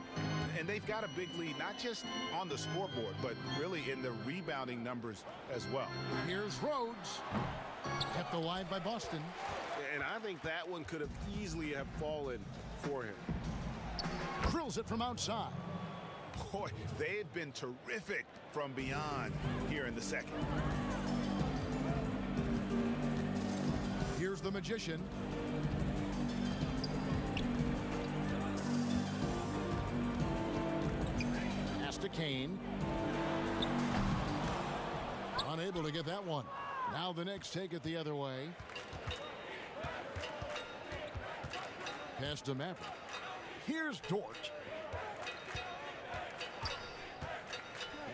And they've got a big lead, not just on the scoreboard, but really in the rebounding numbers as well. Here's Rhodes. Kept alive by Boston. And I think that one could have easily have fallen for him. Drills it from outside. Boy, they've been terrific from beyond here in the second. Here's the Magician. Pass to Kane. Unable to get that one. Now the Knicks take it the other way. Pass to Maverick. Here's Dort.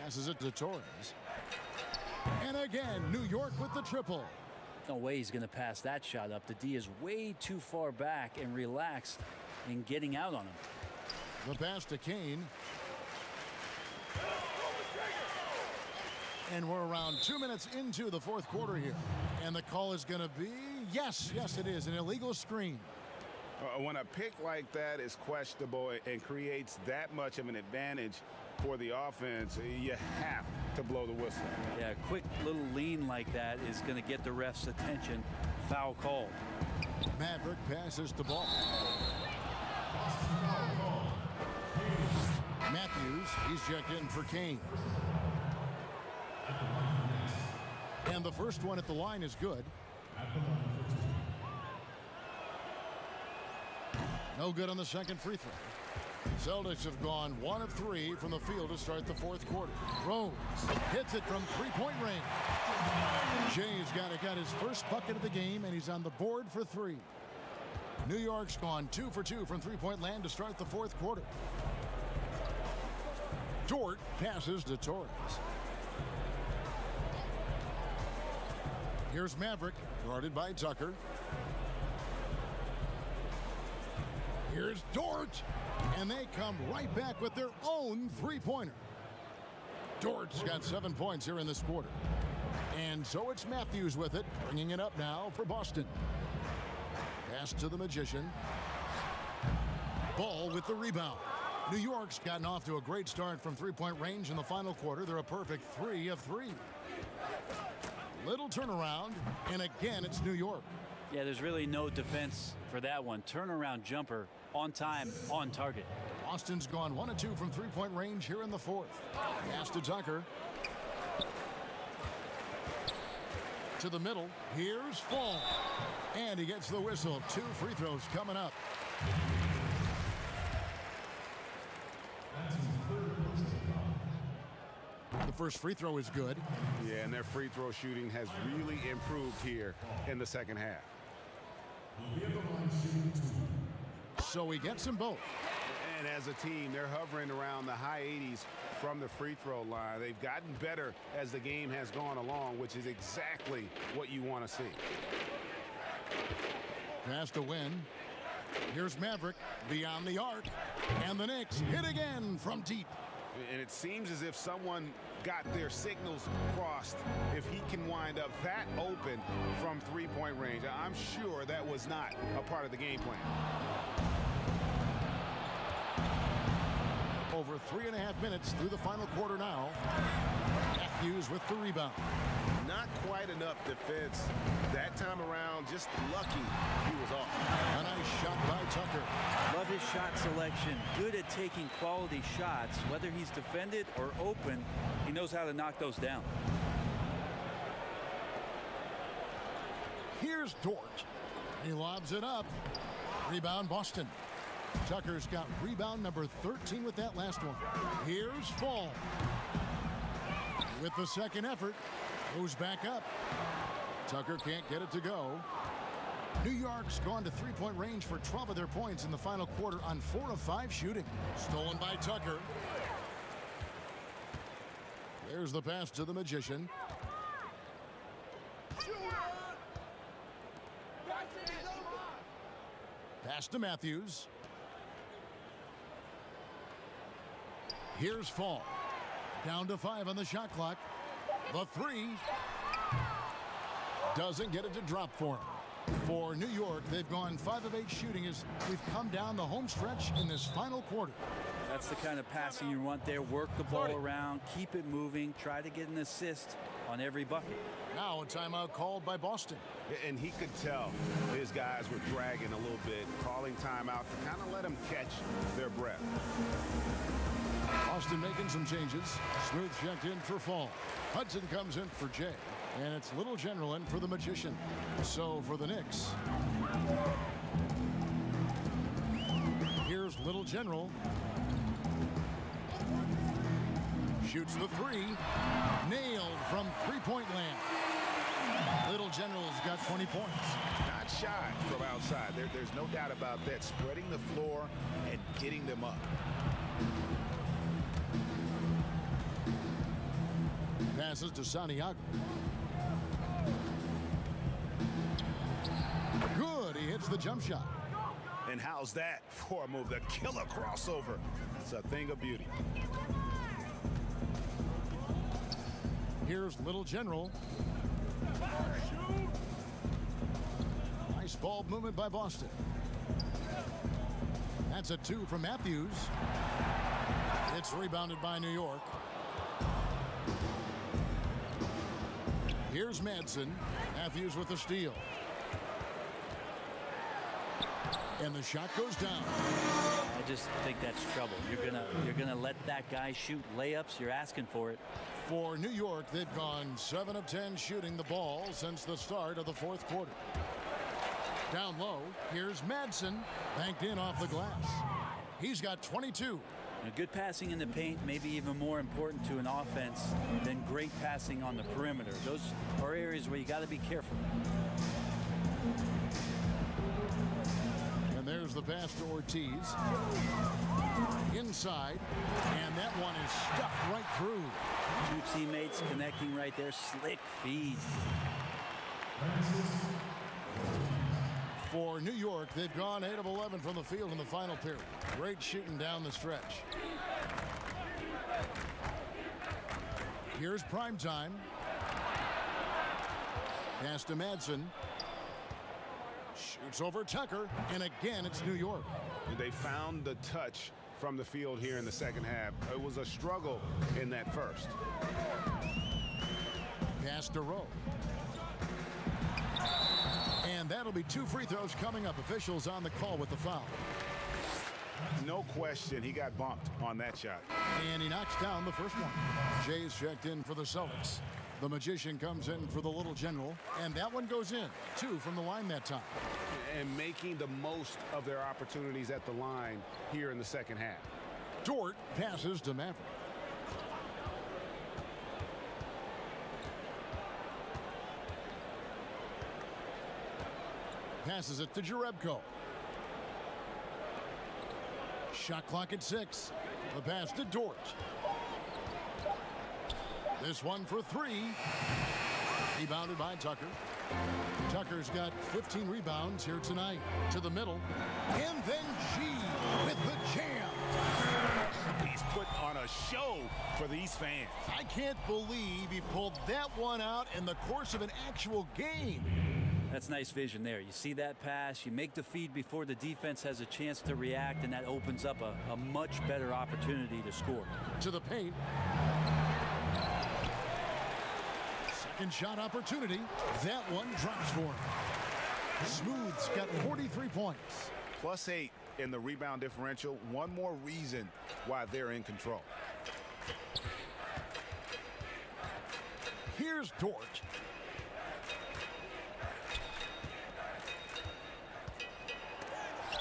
Passes it to Torres. And again, New York with the triple. No way he's going to pass that shot up. The D is way too far back and relaxed in getting out on him. The pass to Kane. And we're around 2 minutes into the fourth quarter here. And the call is going to be, yes, it is, an illegal screen. When a pick like that is questionable and creates that much of an advantage for the offense, you have to blow the whistle. Yeah, a quick little lean like that is going to get the ref's attention. Foul call. Maverick passes the ball. Matthews, he's checked in for Kane. And the first one at the line is good. No good on the second free throw. Celtics have gone 1 of 3 from the field to start the fourth quarter. Rose hits it from three-point range. Jay's got his first bucket of the game, and he's on the board for 3. New York's gone 2 for 2 from three-point land to start the fourth quarter. Dort passes to Torres. Here's Maverick, guarded by Tucker. Here's Dort, and they come right back with their own three-pointer. Dort's got 7 points here in this quarter. And so it's Matthews with it, bringing it up now for Boston. Pass to the Magician. Ball with the rebound. New York's gotten off to a great start from three-point range in the final quarter. They're a perfect 3 of 3. Little turnaround, and again, it's New York. Yeah, there's really no defense for that one. Turnaround jumper, on time, on target. Boston's gone 1 of 2 from three-point range here in the fourth. Pass to Tucker. To the middle. Here's Fall. And he gets the whistle. 2 free throws coming up. The first free throw is good. Yeah, and their free throw shooting has really improved here in the second half. So he gets them both. And as a team, they're hovering around the high 80s from the free throw line. They've gotten better as the game has gone along, which is exactly what you want to see. Pass to win. Here's Maverick beyond the arc. And the Knicks hit again from deep. And it seems as if someone got their signals crossed if he can wind up that open from three-point range. I'm sure that was not a part of the game plan. Over 3.5 minutes through the final quarter now. Matthews with the rebound. Not quite enough defense that time around. Just lucky he was off. A nice shot by Tucker. Love his shot selection. Good at taking quality shots. Whether he's defended or open, he knows how to knock those down. Here's Dort. He lobs it up. Rebound Boston. Tucker's got rebound number 13 with that last one. Here's Fall. With the second effort, goes back up. Tucker can't get it to go. New York's gone to three-point range for 12 of their points in the final quarter on 4 of 5 shooting. Stolen by Tucker. There's the pass to the Magician. Pass to Matthews. Here's Fall. Down to 5 on the shot clock. The 3 doesn't get it to drop for him. For New York, they've gone 5 of 8 shooting as we've come down the home stretch in this final quarter. That's the kind of passing you want there. Work the ball around, keep it moving, try to get an assist on every bucket. Now a timeout called by Boston. And he could tell his guys were dragging a little bit, calling timeout to kind of let them catch their breath. Boston making some changes. Smooth checked in for Fall. Hudson comes in for Jay. And it's Little General in for the Magician. So for the Knicks, here's Little General. Shoots the 3. Nailed from three-point land. Little General's got 20 points. Not shy from outside. There's no doubt about that. Spreading the floor and getting them up. Passes to Santiago. Good. He hits the jump shot. And how's that for a move? The killer crossover. It's a thing of beauty. Here's Little General. Nice ball movement by Boston. That's a 2 from Matthews. It's rebounded by New York. Here's Madsen. Matthews with the steal. And the shot goes down. I just think that's trouble. You're gonna let that guy shoot layups. You're asking for it. For New York, they've gone 7 of 10 shooting the ball since the start of the fourth quarter. Down low, here's Madsen, banked in off the glass. He's got 22. Good passing in the paint may be even more important to an offense than great passing on the perimeter. Those are areas where you got to be careful. And there's the pass to Ortiz. Inside, and that one is stuffed right through. Two teammates connecting right there. Slick feed. For New York, they've gone 8 of 11 from the field in the final period. Great shooting down the stretch. Here's prime time. Pass to Madsen. Shoots over Tucker, and again it's New York. They found the touch from the field here in the second half. It was a struggle in that first. Pass to Rowe. And that'll be 2 free throws coming up. Officials on the call with the foul. No question, he got bumped on that shot. And he knocks down the first one. Jay's checked in for the Celtics. The Magician comes in for the Little General. And that one goes in. 2 from the line that time. And making the most of their opportunities at the line here in the second half. Dort passes to Maverick. Passes it to Jerebko. Shot clock at 6. The pass to Dort. This one for 3. Rebounded by Tucker. Tucker's got 15 rebounds here tonight. To the middle. And then G with the jam. He's put on a show for these fans. I can't believe he pulled that one out in the course of an actual game. That's nice vision there. You see that pass, you make the feed before the defense has a chance to react, and that opens up a much better opportunity to score. To the paint. Second shot opportunity. That one drops for him. Smooth's got 43 points. +8 in the rebound differential. One more reason why they're in control. Here's Dort.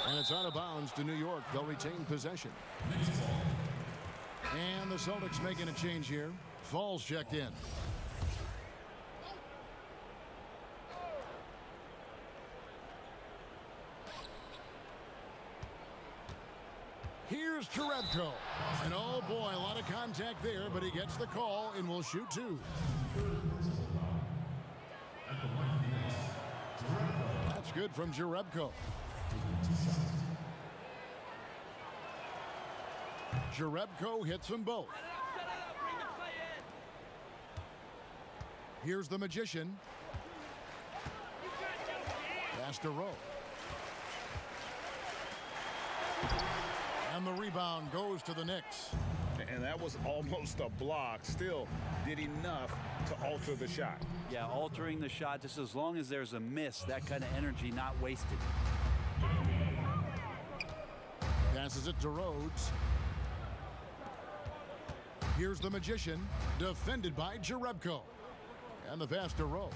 And it's out of bounds to New York. They'll retain possession. And the Celtics making a change here. Falls checked in. Here's Jerebko. And oh boy, a lot of contact there, but he gets the call and will shoot 2. That's good from Jerebko. Jerebko hits them both. Here's the Magician. Pass to Rowe. And the rebound goes to the Knicks. And that was almost a block. Still did enough to alter the shot. Yeah, altering the shot, just as long as there's a miss, that kind of energy not wasted. Passes it to Rhodes. Here's the Magician, defended by Jerebko. And the pass to Rowe.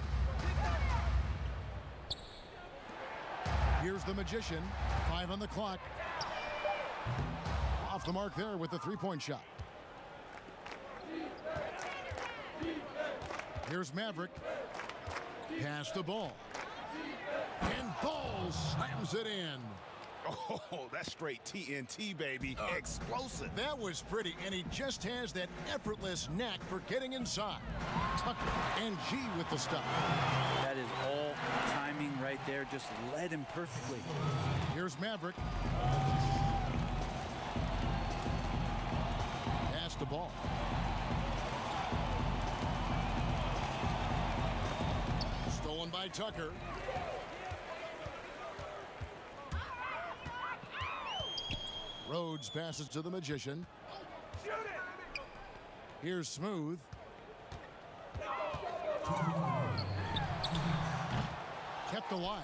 Here's the Magician, 5 on the clock. Off the mark there with the 3-point shot. Here's Maverick. Pass the Ball. And Ball slams it in. Oh, that's straight TNT, baby. Explosive. That was pretty, and he just has that effortless knack for getting inside. Tucker and G with the stuff. That is all timing right there. Just led him perfectly. Here's Maverick. Pass the Ball. by Tucker. Rhodes passes to the Magician. Here's Smooth. Kept alive.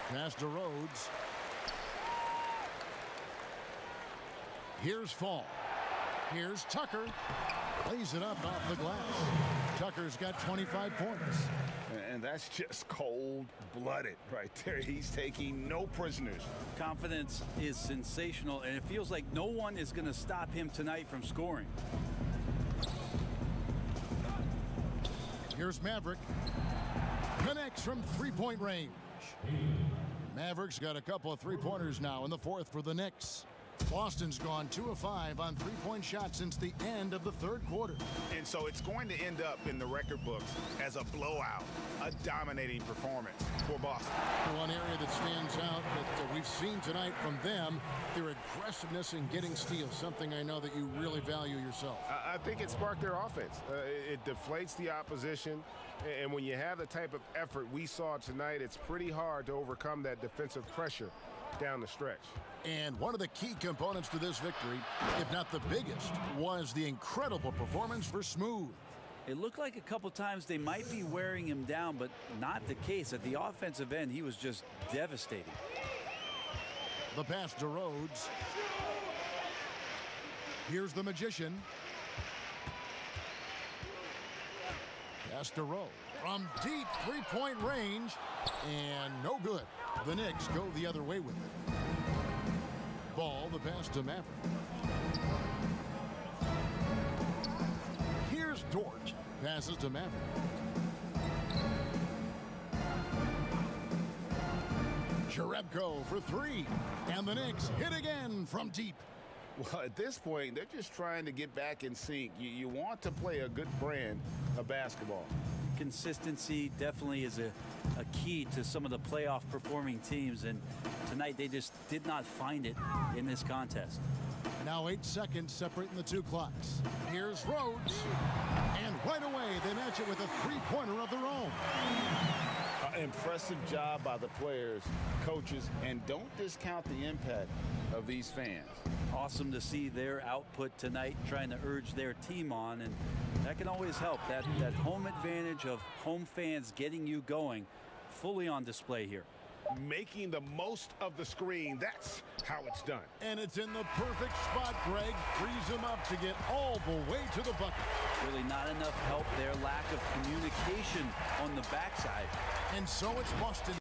Pass to Rhodes. Here's Fall. Here's Tucker. Lays it up off the glass. Tucker's got 25 points. And that's just cold-blooded right there. He's taking no prisoners. Confidence is sensational, and it feels like no one is going to stop him tonight from scoring. Here's Maverick. Connects from three-point range. Maverick's got a couple of three-pointers now in the fourth for the Knicks. Boston's gone 2 of 5 on three-point shots since the end of the third quarter. And so it's going to end up in the record books as a blowout, a dominating performance for Boston. One area that stands out that we've seen tonight from them, their aggressiveness in getting steals, something I know that you really value yourself. I think it sparked their offense. It deflates the opposition, and when you have the type of effort we saw tonight, it's pretty hard to overcome that defensive pressure down the stretch. And one of the key components to this victory, if not the biggest, was the incredible performance for Smooth. It looked like a couple times they might be wearing him down, but not the case. At the offensive end, he was just devastating. The pass to Rhodes. Here's the Magician. Pass to Rhodes. From deep three-point range, and no good. The Knicks go the other way with it. Ball, the pass to Maverick. Here's Dort. Passes to Maverick. Jerebko for three. And the Knicks hit again from deep. Well, at this point, they're just trying to get back in sync. You want to play a good brand of basketball. Consistency definitely is a key to some of the playoff performing teams, and tonight they just did not find it in this contest. Now 8 seconds separating the two clocks. Here's Rhodes, and right away they match it with a three-pointer of their own. Impressive job by the players, coaches, and don't discount the impact of these fans. Awesome to see their output tonight, trying to urge their team on, and that can always help. That home advantage of home fans getting you going, fully on display here. Making the most of the screen, that's how it's done. And it's in the perfect spot, Greg. Frees him up to get all the way to the bucket. Really not enough help there, lack of communication on the backside. And so it's Boston.